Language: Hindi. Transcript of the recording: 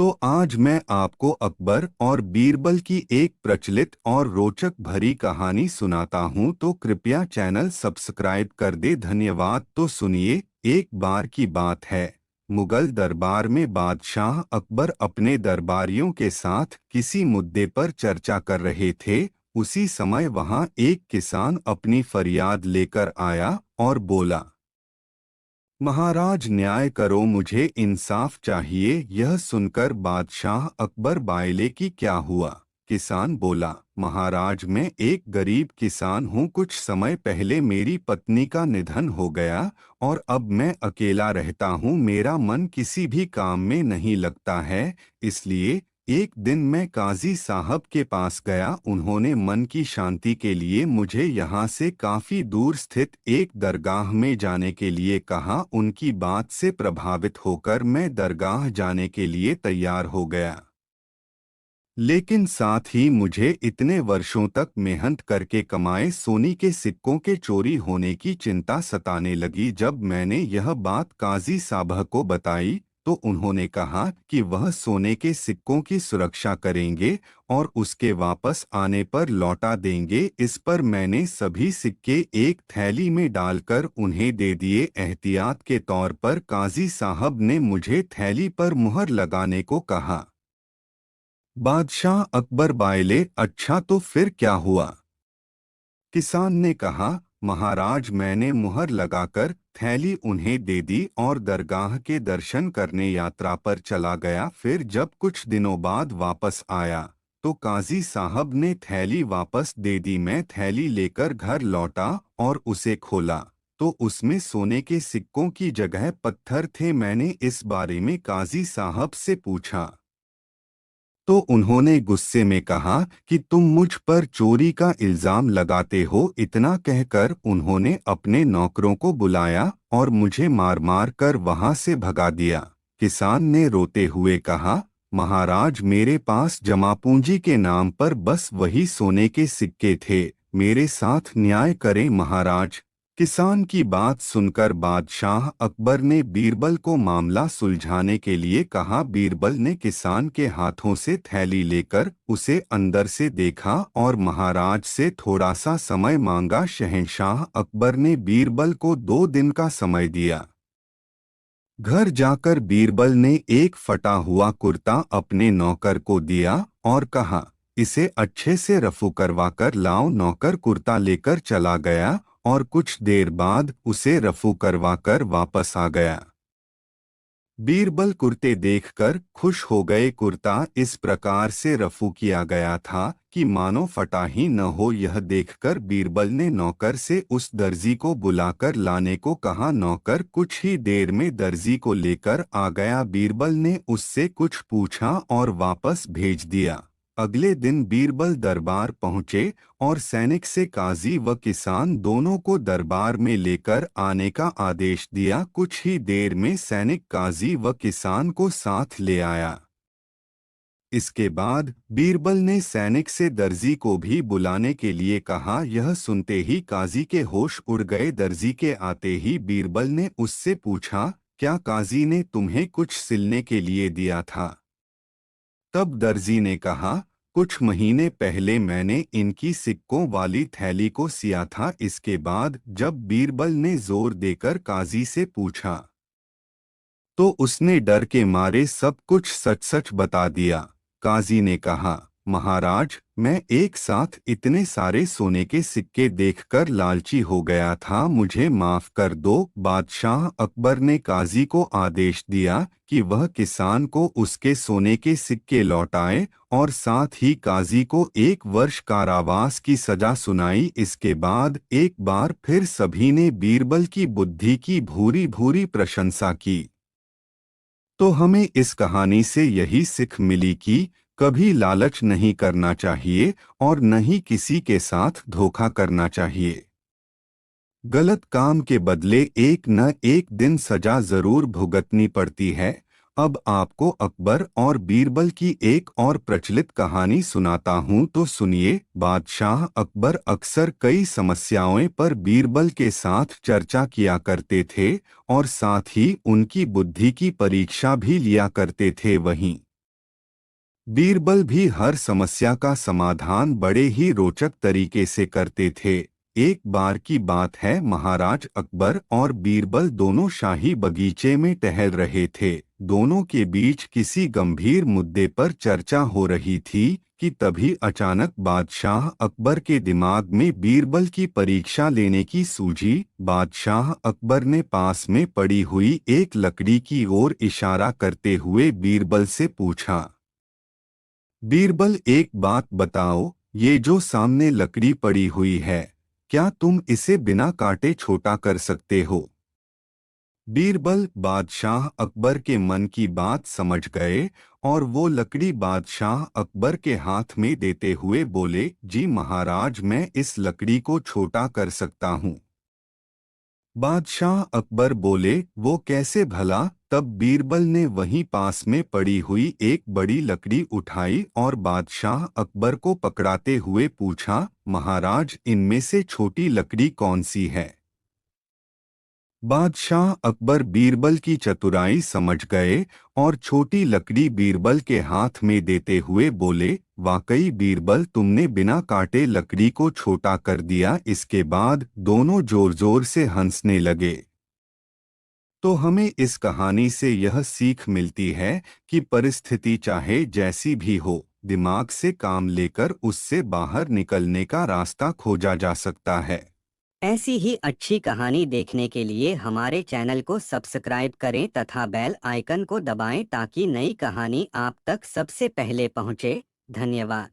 तो आज मैं आपको अकबर और बीरबल की एक प्रचलित और रोचक भरी कहानी सुनाता हूं, तो कृपया चैनल सब्सक्राइब कर दे। धन्यवाद। तो सुनिए। एक बार की बात है, मुगल दरबार में बादशाह अकबर अपने दरबारियों के साथ किसी मुद्दे पर चर्चा कर रहे थे। उसी समय वहां एक किसान अपनी फरियाद लेकर आया और बोला, महाराज न्याय करो, मुझे इंसाफ चाहिए। यह सुनकर बादशाह अकबर बायले कि क्या हुआ। किसान बोला, महाराज मैं एक गरीब किसान हूँ। कुछ समय पहले मेरी पत्नी का निधन हो गया और अब मैं अकेला रहता हूँ। मेरा मन किसी भी काम में नहीं लगता है। इसलिए एक दिन मैं काजी साहब के पास गया। उन्होंने मन की शांति के लिए मुझे यहाँ से काफी दूर स्थित एक दरगाह में जाने के लिए कहा। उनकी बात से प्रभावित होकर मैं दरगाह जाने के लिए तैयार हो गया, लेकिन साथ ही मुझे इतने वर्षों तक मेहनत करके कमाए सोने के सिक्कों के चोरी होने की चिंता सताने लगी। जब मैंने यह बात काजी साहब को बताई तो उन्होंने कहा कि वह सोने के सिक्कों की सुरक्षा करेंगे और उसके वापस आने पर लौटा देंगे। इस पर मैंने सभी सिक्के एक थैली में डालकर उन्हें दे दिए। एहतियात के तौर पर काजी साहब ने मुझे थैली पर मुहर लगाने को कहा। बादशाह अकबर बायले, अच्छा तो फिर क्या हुआ? किसान ने कहा, महाराज मैंने मुहर लगाकर थैली उन्हें दे दी और दरगाह के दर्शन करने यात्रा पर चला गया। फिर जब कुछ दिनों बाद वापस आया तो काजी साहब ने थैली वापस दे दी। मैं थैली लेकर घर लौटा और उसे खोला तो उसमें सोने के सिक्कों की जगह पत्थर थे। मैंने इस बारे में काजी साहब से पूछा तो उन्होंने गुस्से में कहा कि तुम मुझ पर चोरी का इल्जाम लगाते हो। इतना कहकर उन्होंने अपने नौकरों को बुलाया और मुझे मार मार कर वहां से भगा दिया। किसान ने रोते हुए कहा, महाराज मेरे पास जमा पूंजी के नाम पर बस वही सोने के सिक्के थे। मेरे साथ न्याय करें महाराज। किसान की बात सुनकर बादशाह अकबर ने बीरबल को मामला सुलझाने के लिए कहा। बीरबल ने किसान के हाथों से थैली लेकर उसे अंदर से देखा और महाराज से थोड़ा सा समय मांगा। शहंशाह अकबर ने बीरबल को 2 दिन का समय दिया। घर जाकर बीरबल ने एक फटा हुआ कुर्ता अपने नौकर को दिया और कहा, इसे अच्छे से रफू करवा कर लाओ। नौकर कुर्ता लेकर चला गया और कुछ देर बाद उसे रफू करवाकर वापस आ गया। बीरबल कुर्ते देखकर खुश हो गए। कुर्ता इस प्रकार से रफू किया गया था कि मानो फटा ही न हो। यह देखकर बीरबल ने नौकर से उस दर्जी को बुलाकर लाने को कहा। नौकर कुछ ही देर में दर्जी को लेकर आ गया। बीरबल ने उससे कुछ पूछा और वापस भेज दिया। अगले दिन बीरबल दरबार पहुंचे और सैनिक से काजी व किसान दोनों को दरबार में लेकर आने का आदेश दिया। कुछ ही देर में सैनिक काजी व किसान को साथ ले आया। इसके बाद बीरबल ने सैनिक से दर्जी को भी बुलाने के लिए कहा। यह सुनते ही काजी के होश उड़ गए। दर्जी के आते ही बीरबल ने उससे पूछा, क्या काजी ने तुम्हें कुछ सिलने के लिए दिया था? तब दर्जी ने कहा, कुछ महीने पहले मैंने इनकी सिक्कों वाली थैली को सिया था। इसके बाद जब बीरबल ने जोर देकर काजी से पूछा तो उसने डर के मारे सब कुछ सच सच बता दिया। काजी ने कहा, महाराज मैं एक साथ इतने सारे सोने के सिक्के देखकर लालची हो गया था, मुझे माफ कर दो। बादशाह अकबर ने काजी को आदेश दिया कि वह किसान को उसके सोने के सिक्के लौटाए और साथ ही काजी को 1 वर्ष कारावास की सजा सुनाई। इसके बाद एक बार फिर सभी ने बीरबल की बुद्धि की भूरी भूरी प्रशंसा की। तो हमें इस कहानी से यही सीख मिली कि कभी लालच नहीं करना चाहिए और न ही किसी के साथ धोखा करना चाहिए। गलत काम के बदले एक न एक दिन सजा जरूर भुगतनी पड़ती है। अब आपको अकबर और बीरबल की एक और प्रचलित कहानी सुनाता हूँ, तो सुनिए। बादशाह अकबर अक्सर कई समस्याओं पर बीरबल के साथ चर्चा किया करते थे और साथ ही उनकी बुद्धि की परीक्षा भी लिया करते थे। वहीं बीरबल भी हर समस्या का समाधान बड़े ही रोचक तरीके से करते थे। एक बार की बात है, महाराज अकबर और बीरबल दोनों शाही बगीचे में टहल रहे थे। दोनों के बीच किसी गंभीर मुद्दे पर चर्चा हो रही थी कि तभी अचानक बादशाह अकबर के दिमाग में बीरबल की परीक्षा लेने की सूझी। बादशाह अकबर ने पास में पड़ी हुई एक लकड़ी की ओर इशारा करते हुए बीरबल से पूछा, बीरबल एक बात बताओ, ये जो सामने लकड़ी पड़ी हुई है, क्या तुम इसे बिना काटे छोटा कर सकते हो? बीरबल बादशाह अकबर के मन की बात समझ गए और वो लकड़ी बादशाह अकबर के हाथ में देते हुए बोले, जी महाराज, मैं इस लकड़ी को छोटा कर सकता हूँ। बादशाह अकबर बोले, वो कैसे भला? तब बीरबल ने वहीं पास में पड़ी हुई एक बड़ी लकड़ी उठाई और बादशाह अकबर को पकड़ाते हुए पूछा, महाराज, इनमें से छोटी लकड़ी कौन सी है? बादशाह अकबर बीरबल की चतुराई समझ गए और छोटी लकड़ी बीरबल के हाथ में देते हुए बोले, वाकई बीरबल, तुमने बिना काटे लकड़ी को छोटा कर दिया। इसके बाद दोनों जोर जोर से हंसने लगे। तो हमें इस कहानी से यह सीख मिलती है कि परिस्थिति चाहे जैसी भी हो, दिमाग से काम लेकर उससे बाहर निकलने का रास्ता खोजा जा सकता है। ऐसी ही अच्छी कहानी देखने के लिए हमारे चैनल को सब्सक्राइब करें तथा बेल आइकन को दबाएं ताकि नई कहानी आप तक सबसे पहले पहुंचे। धन्यवाद।